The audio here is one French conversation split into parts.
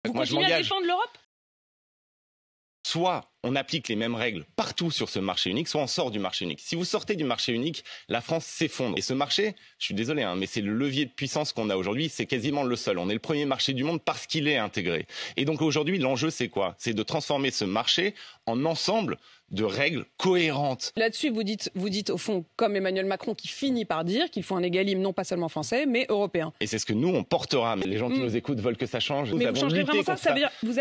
Vous continuez à défendre l'Europe ? Soit on applique les mêmes règles partout sur ce marché unique, soit on sort du marché unique. Si vous sortez du marché unique, la France s'effondre. Et ce marché, je suis désolé, mais c'est le levier de puissance qu'on a aujourd'hui, c'est quasiment le seul. On est le premier marché du monde parce qu'il est intégré. Et donc aujourd'hui, l'enjeu, c'est quoi ? C'est de transformer ce marché en ensemble de règles cohérentes. Là-dessus, vous dites au fond, comme Emmanuel Macron, qui finit par dire qu'il faut un égalime non pas seulement français, mais européen. Et c'est ce que nous, on portera. Mais les gens qui nous écoutent veulent que ça change. Mais vous changerez vraiment ça ? Ça veut dire vous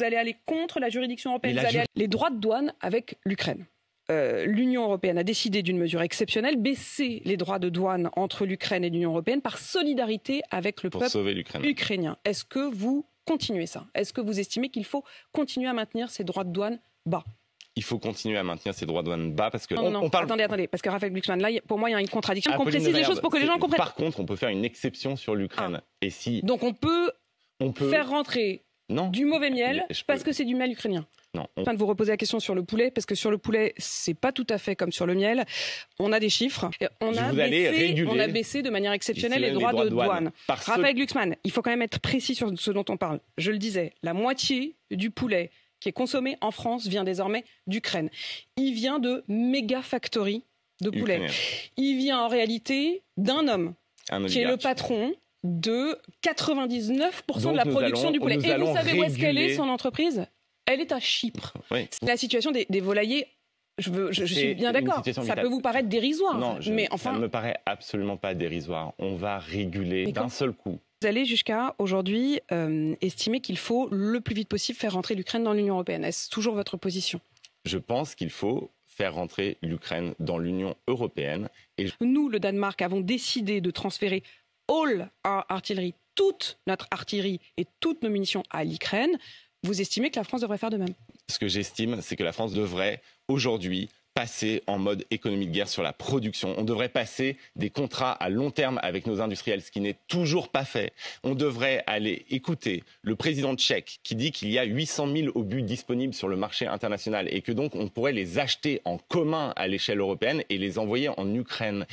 allez aller contre la juridiction européenne. Les droits de douane avec l'Ukraine. L'Union européenne a décidé d'une mesure exceptionnelle, baisser les droits de douane entre l'Ukraine et l'Union européenne par solidarité avec le peuple ukrainien. Est-ce que vous continuez ça ? Est-ce que vous estimez qu'il faut continuer à maintenir ces droits de douane bas ? Il faut continuer à maintenir ces droits de douane bas parce que on parle... Attendez, parce que Raphaël Glucksmann, là, pour moi, il y a une contradiction. Qu'on précise les choses pour que les gens comprennent. Par contre, on peut faire une exception sur l'Ukraine. Et si... Donc on peut faire rentrer du mauvais miel parce que c'est du miel ukrainien. Non. Je de vous reposer la question sur le poulet, parce que sur le poulet, c'est pas tout à fait comme sur le miel. On a des chiffres. On a baissé de manière exceptionnelle les droits de douane. Raphaël Glucksmann, il faut quand même être précis sur ce dont on parle. Je le disais, la moitié du poulet qui est consommé en France vient désormais d'Ukraine. Il vient de méga factory de poulet. Il vient en réalité d'un homme qui est le patron de 99% de la production du poulet. Et vous savez où est-ce qu'elle est, son entreprise ? Elle est à Chypre. Oui. La situation des volaillers, je suis bien d'accord. Ça peut vous paraître dérisoire. Non, mais enfin, ça ne me paraît absolument pas dérisoire. On va réguler d'un seul coup. Vous allez jusqu'à, aujourd'hui, estimer qu'il faut le plus vite possible faire rentrer l'Ukraine dans l'Union européenne. Est-ce toujours votre position ? Je pense qu'il faut faire rentrer l'Ukraine dans l'Union européenne. Et nous, le Danemark, avons décidé de transférer all our artillery, toute notre artillerie et toutes nos munitions à l'Ukraine. Vous estimez que la France devrait faire de même ? Ce que j'estime, c'est que la France devrait, aujourd'hui, passer en mode économie de guerre sur la production. On devrait passer des contrats à long terme avec nos industriels, ce qui n'est toujours pas fait. On devrait aller écouter le président tchèque qui dit qu'il y a 800 000 obus disponibles sur le marché international et que donc on pourrait les acheter en commun à l'échelle européenne et les envoyer en Ukraine.